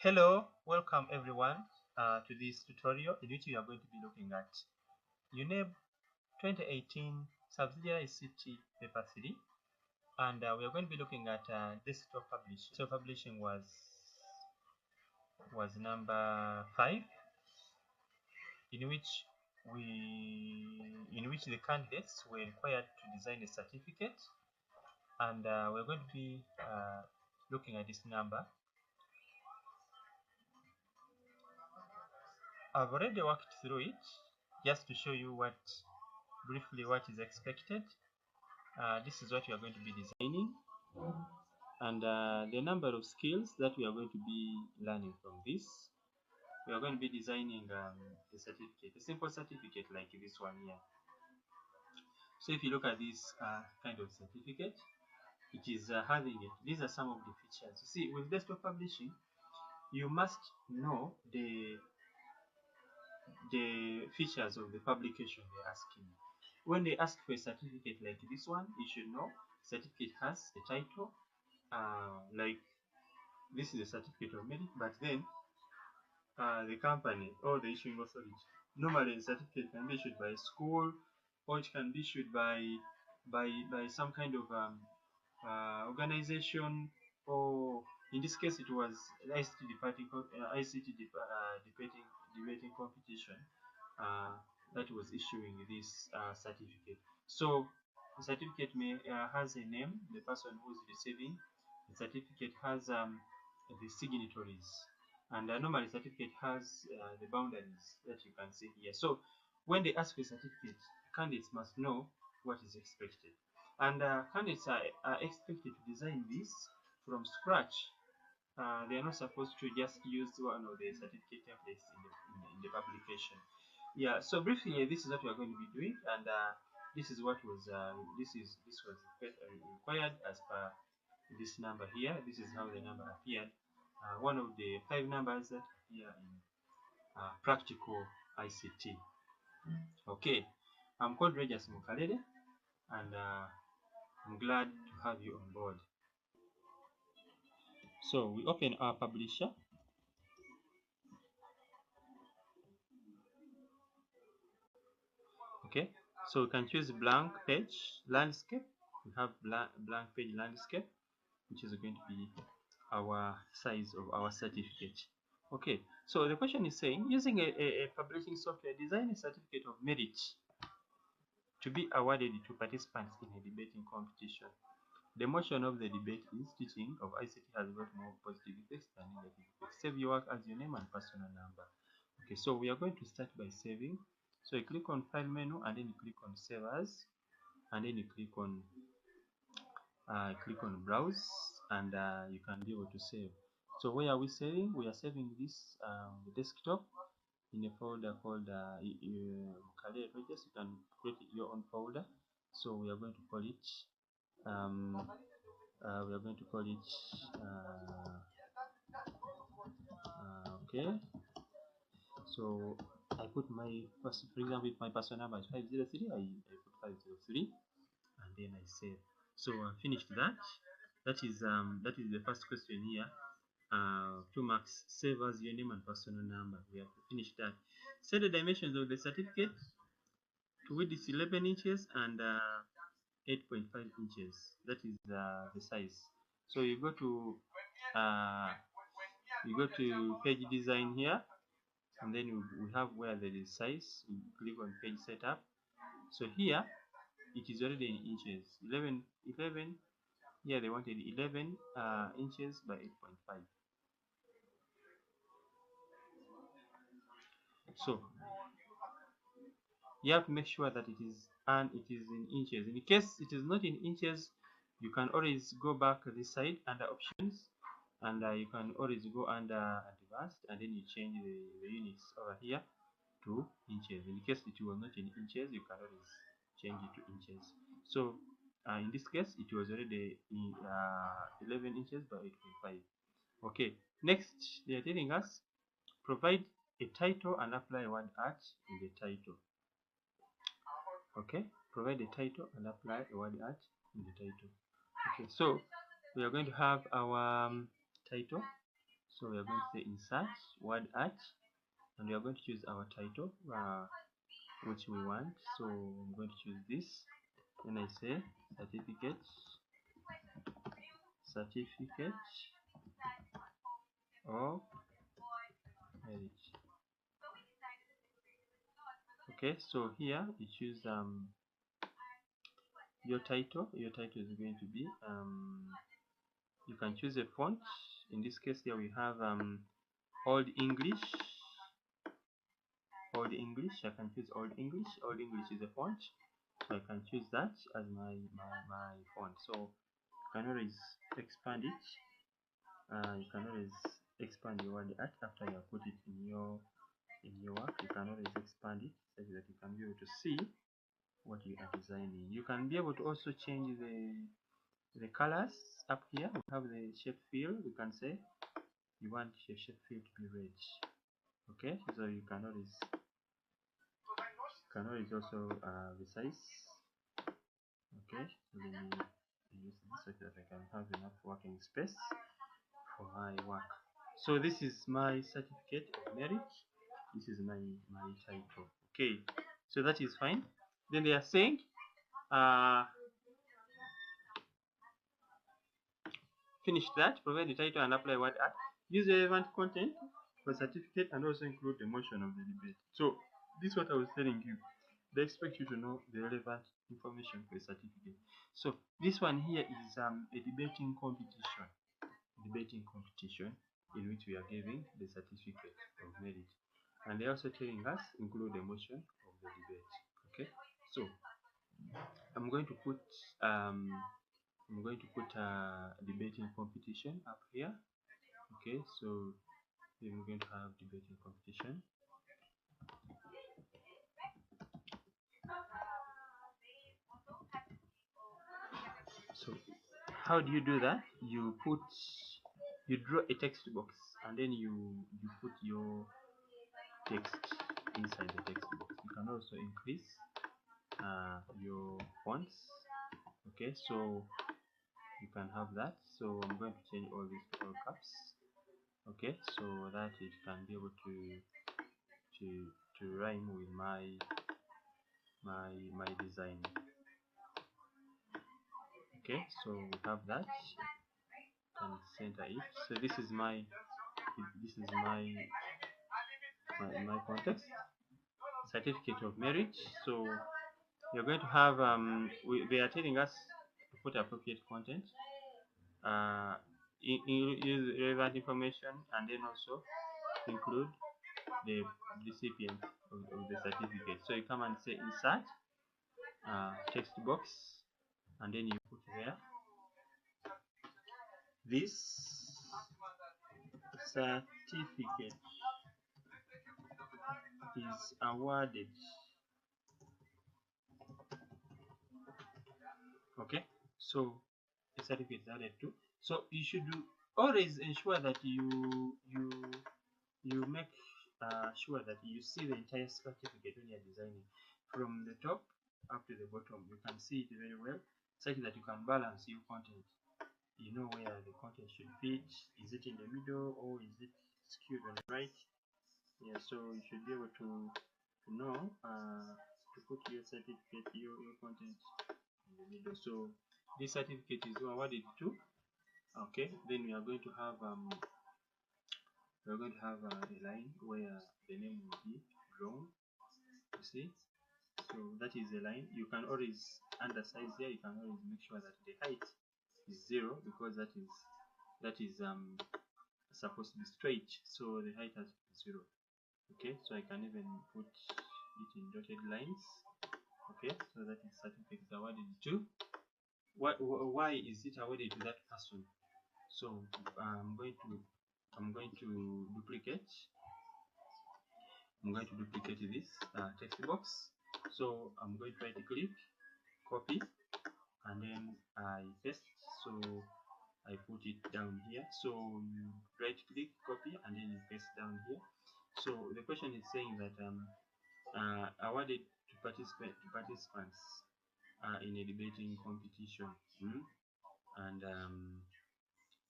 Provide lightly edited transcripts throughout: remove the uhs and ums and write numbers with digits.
Hello, welcome everyone to this tutorial in which we are going to be looking at UNEB 2018 Subsidiary ICT Paper 3, and we are going to be looking at desktop publishing. So publishing was number 5, in which the candidates were required to design a certificate, and we're going to be looking at this number. I've already walked through it just to show you briefly what is expected. This is what we are going to be designing, and the number of skills that we are going to be learning from this. We are going to be designing a certificate, a simple certificate like this one here. So if you look at this kind of certificate, it is having it. These are some of the features. You see, with desktop publishing, you must know the features of the publication they're asking. When they ask for a certificate like this one, you should know certificate has a title, like this is a certificate of merit, but then the company or the issuing authority, normally the certificate can be issued by a school, or it can be issued by some kind of organization, or in this case it was ICT debating competition that was issuing this certificate. So the certificate has a name, the person who is receiving. The certificate has the signatories, and normally certificate has the boundaries that you can see here. So when they ask for a certificate, candidates must know what is expected, and candidates are expected to design this from scratch. They are not supposed to just use one of the certificate templates in the publication. Yeah, so briefly, this is what we are going to be doing, and this is what was required as per this number here. This is how the number appeared. One of the 5 numbers that appear in practical ICT. Okay, I'm called Mukalele, and I'm glad to have you on board. So we open our publisher. Okay, so we can choose blank page landscape. We have blank page landscape, which is going to be our size of our certificate. Okay, so the question is saying, using a publishing software, design a certificate of merit to be awarded to participants in a debating competition. The motion of the debate is teaching of ICT has got more positive effects than negative effects. Save your work as your name and personal number. Okay, so we are going to start by saving. So you click on File menu, and then you click on Save As, and then you click on Browse, and you can be able to save. So where are we saving? We are saving this desktop in a folder called Mukalele Pages. You can create your own folder. So we are going to call it okay. So I put my first, for example, if my personal number is 503, I put 503, and then I save. So I finished that. That is the first question here. 2 marks. Save as your name and personal number. We have finished that. Set the dimensions of the certificate. To width is 11 inches and 8.5 inches. That is the size. So you go to page design here, and then we have where there is size. You click on page setup. So here it is already in inches. 11. Here they wanted 11 inches by 8.5. So you have to make sure that it is in inches. In case it is not in inches, you can always go back this side under options, and you can always go under advanced, and then you change the units over here to inches. In case it was not in inches, you can always change it to inches. So in this case, it was already 11 inches by 8.5. Okay, next they are telling us provide a title and apply a word art in the title. Okay, provide a title and apply a word art in the title. Okay, so we are going to have our title. So we are going to say insert word art, and we are going to choose our title, which we want. So I'm going to choose this. Then I say certificate of merit. Okay, so here you choose your title. Your title is going to be you can choose a font. In this case here we have Old English. Old English. I can choose Old English. Old English is a font, so I can choose that as my font. So you can always expand it. You can always expand your word art after you have put it in your work. You can always expand it so that you can be able to see what you are designing. You can be able to also change the colors. Up here we have the shape fill. You can say you want your shape fill to be red. Okay, so you can always also resize. Okay, so let me use this so that I can have enough working space for my work. So this is my certificate of merit. This is my title. Okay, so that is fine. Then they are saying finish that, provide the title and apply word art. Use the relevant content for certificate and also include the motion of the debate. So this is what I was telling you. They expect you to know the relevant information for a certificate. So this one here is a debating competition. In which we are giving the certificate of merit. And they're also telling us include the motion of the debate. Okay, so I'm going to put a debating competition up here. Okay, so then we're going to have debating competition. So how do you do that? You draw a text box, and then you put your text inside the text box. You can also increase your fonts. Okay, so you can have that. So I'm going to change all these to all caps. Okay, so that it can be able to rhyme with my design. Okay, so we have that. Can center it. So this is my context, certificate of merit. So you're going to have they are telling us to put appropriate content, use relevant information, and then also include the recipient of the certificate. So you come and say insert text box, and then you put there this certificate is awarded. Okay, so the certificate is added too. So you should always ensure that you make sure that you see the entire certificate when you're designing, from the top up to the bottom. You can see it very well, such that you can balance your content. You know where the content should fit. Is it in the middle or is it skewed on the right? Yeah, so you should be able to know to put your certificate, your content in the middle. So this certificate is awarded to. Okay, then we are going to have a line where the name will be drawn. You see, so that is the line. You can always undersize here. You can always make sure that the height is 0, because that is supposed to be straight, so the height has to be 0. Okay, so I can even put it in dotted lines. Okay, so that is certificate is awarded to. Why is it awarded to that person? So I'm going to duplicate this text box. So I'm going to right click, copy, and then I paste. So I put it down here. So you right click, copy, and then you paste down here. So the question is saying that awarded to participants in a debating competition. And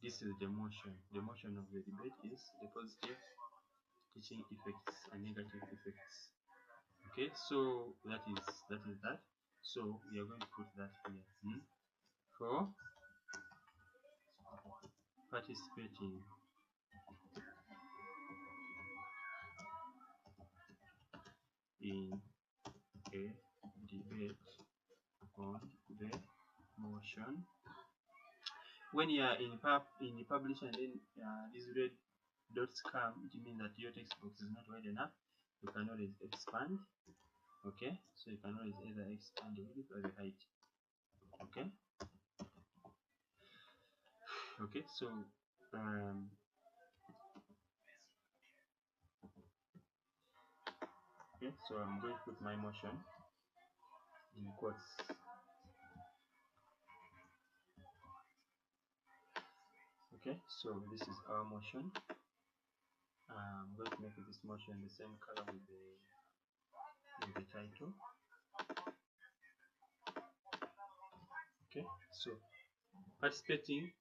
this is the motion. The motion of the debate is the positive teaching effects and negative effects. Okay, so that is that. So we are going to put that here. For participating in a debate on the motion. When you are in the publish and then these red dots come, it means that your text box is not wide enough. You can always expand. Okay, so you can always either expand the width or the height. Okay. Okay, so okay, so I'm going to put my motion in quotes. Okay, so this is our motion. I'm going to make this motion the same color with the title. Okay, so participating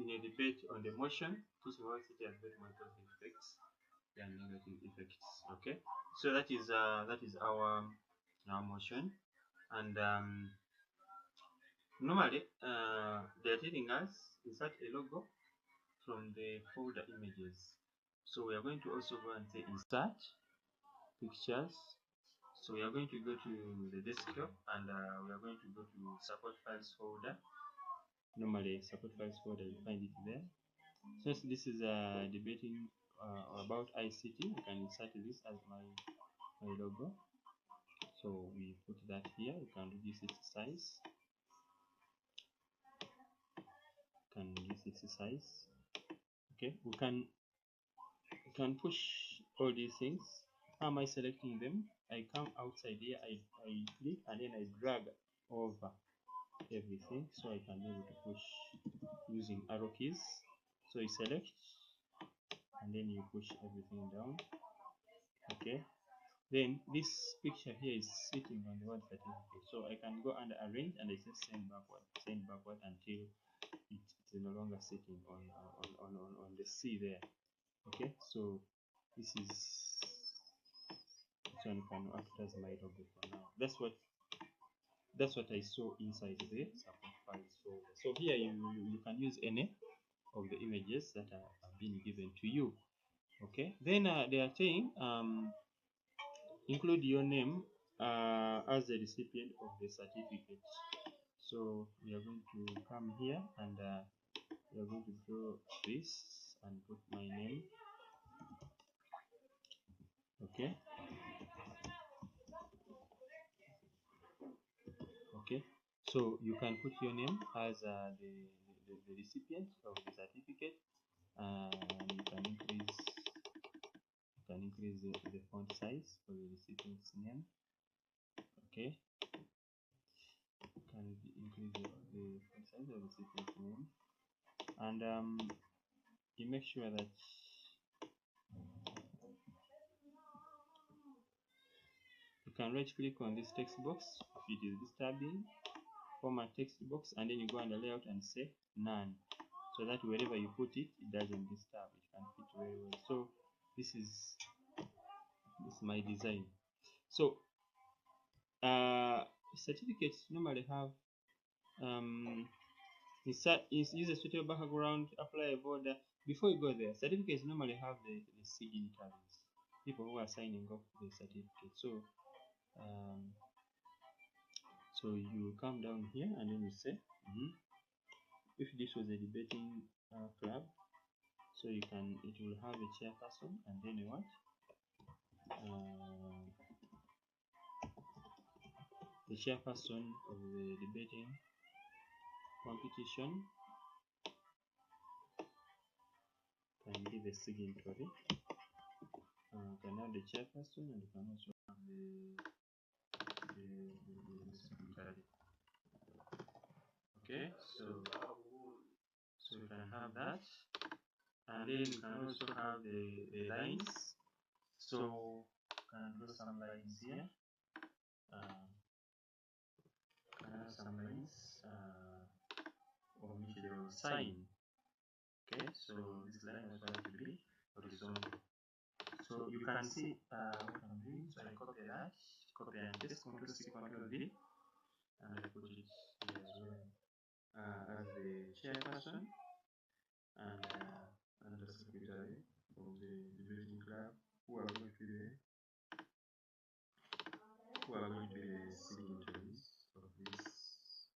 in a debate on the motion, teaching ICT has very much positive effects and negative effects. Okay, so that is our motion, and normally they are telling us insert a logo from the folder images. So we are going to also go and say insert pictures. So we are going to go to the desktop and we are going to go to support files folder. Normally support files folder, you find it there. Since this is debating about ICT, you can insert this as my logo. So we put that here. You can reduce its size. Okay, we can push all these things. How am I selecting them? I come outside here, I click and then I drag over everything, so I can be able to push using arrow keys. So you select and then you push everything down. Okay, then this picture here is sitting on the word certificate, so I can go and arrange and I just send backward until it's no longer sitting on the C there. Okay, so this one can act as my logo for now. That's what I saw inside the support files folder. So here you can use any of the images that have been given to you. Okay, then they are saying include your name as the recipient of the certificate. So we are going to come here and we are going to draw this and put my name. Okay. Okay, so you can put your name as the recipient of the certificate, and you can increase the font size for the recipient's name. Okay, you can increase the font size of the recipient's name, and you make sure that you can right click on this text box if it is disturbing, format text box, and then you go under layout and say none, so that wherever you put it, it doesn't disturb, it can fit very well. So this is my design. So certificates normally have use a suitable background, apply a border. Before you go there, certificates normally have the signatories, people who are signing off the certificate. So so you come down here and then you say if this was a debating club, so it will have a chairperson and then a what, the chairperson of the debating competition can give a signatory, can have the chairperson, and you can also have the secretary. Okay, so you can have that, and then you can also have the lines. So you can draw some lines here. Can have some lines on which they will sign. Okay, so this line also has to be horizontal. So you can see what I'm doing. So I copy that, copy and paste, Ctrl C, Ctrl V, and I put it here as well as the chairperson and the secretary of the building club, who are going to be the signatories of this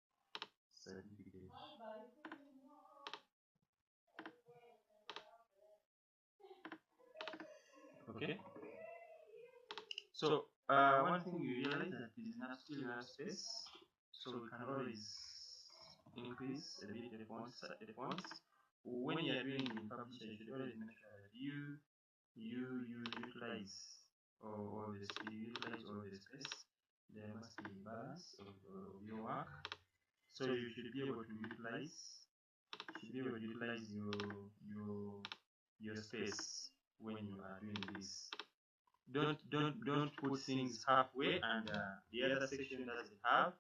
certificate. Okay. So one thing you realize that there is not still enough space, so we can always increase a bit the fonts. When you are doing in publisher, you should always make sure that you utilize all the space. There must be balance of your work, so you should be able to utilize your space when you are doing this. Don't put things halfway and the other section doesn't have.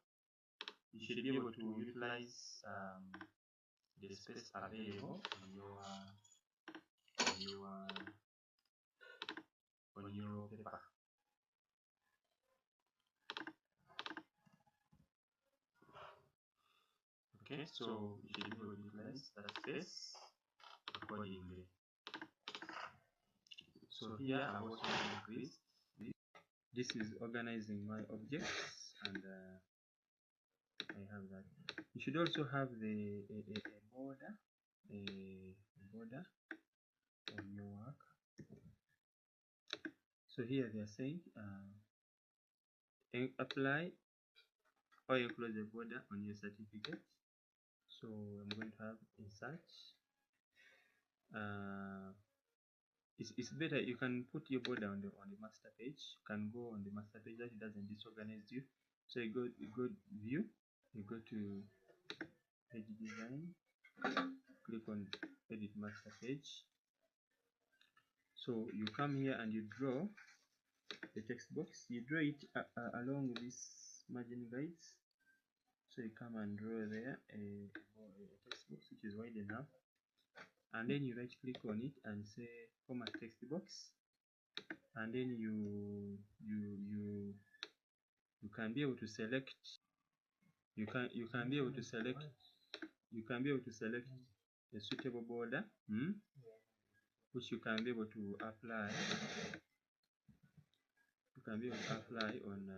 You should be able to utilize the space available on your paper. Okay, so you should be able to utilize that space accordingly. So here I've also increased this. This is organizing my objects, and I have that. You should also have a border on your work. So here they are saying apply or enclose a border on your certificate. So I'm going to have insert. It's better you can put your border on the master page. You can go on the master page that it doesn't disorganize you. So you go view, you go to page design, click on edit master page. So you come here and you draw the text box. You draw it along this margin guides. So you come and draw there a text box which is wide enough, and then you right click on it and say format text box, and then you can be able to select a suitable border which you can be able to apply on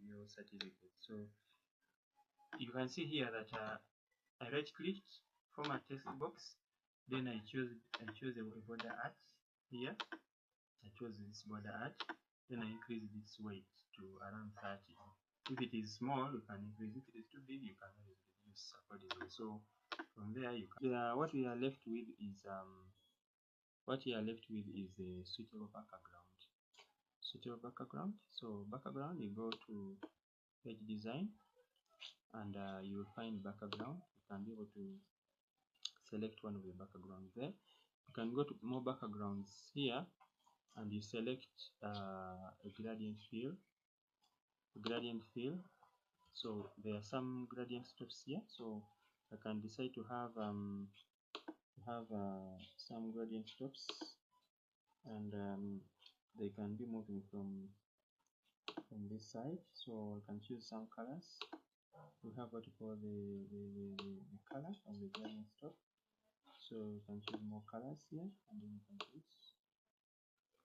your certificate. So you can see here that I right clicked format text box, then I choose a border art here. I chose this border art, then I increase this weight to around 30. If it is small, you can increase. If it is too big, you can reduce accordingly. So from there, you can. What we are left with is a suitable background. So background, you go to page design, and you will find background. You can be able to select one of the backgrounds there. You can go to more backgrounds here, and you select a gradient fill. So there are some gradient stops here, so I can decide to have some gradient stops, and they can be moving from this side. So I can choose some colors. We have what we call the color of the gradient stop. So you can choose more colors here, and then you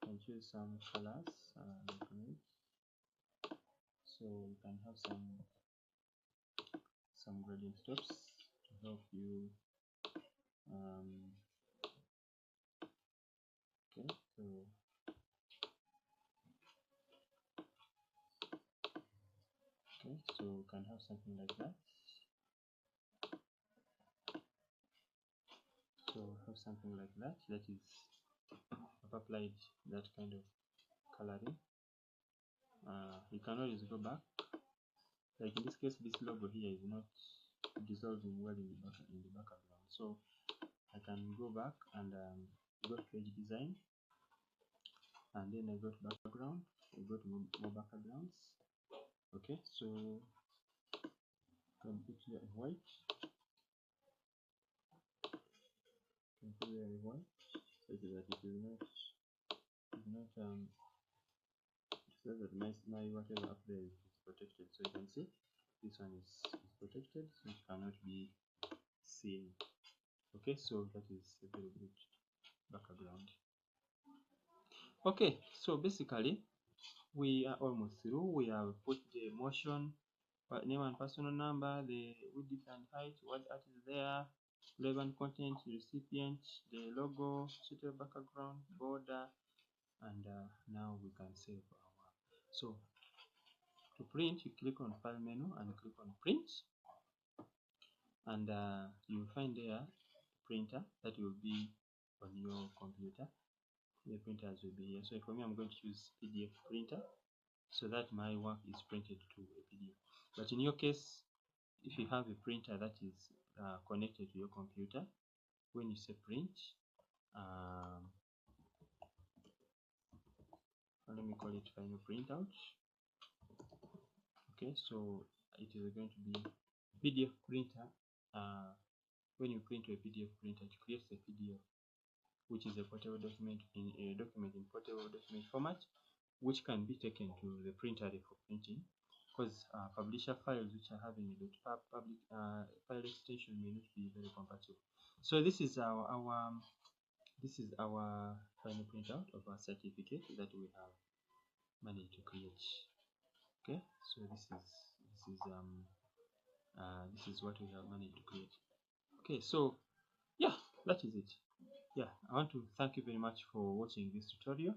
can choose some colors like red. So you can have some gradient stops to help you. Okay, so you can have something like that. So have something like that. That is, I've applied that kind of coloring. You can always go back. Like in this case, this logo here is not dissolving well in the background. So I can go back and go to page design, and then I go to background. I go to more backgrounds. Okay, so I can put here a white. I can see very well, such that it is not so that my whatever up there is protected. So you can see this one is protected, so it cannot be seen. Okay, so that is a very good background. Okay, so basically we are almost through. We have put the motion, name and personal number, the width and height, what art is there, relevant content, recipient, the logo, suitable background, border, and now we can save our work. So to print, you click on file menu and click on print, and you will find there printer that will be on your computer. The printers will be here. So for me, I'm going to use PDF printer so that my work is printed to a PDF. But in your case, if you have a printer that is connected to your computer, when you say print, let me call it final printout. Okay, so it is going to be PDF printer. When you print to a PDF printer, it creates a PDF, which is a portable document in portable document format, which can be taken to the printer for printing, because publisher files which are having a public file extension may not be very compatible. So this is our final printout of our certificate that we have managed to create. Okay, so this is what we have managed to create. Okay, so yeah, that is it. Yeah, I want to thank you very much for watching this tutorial.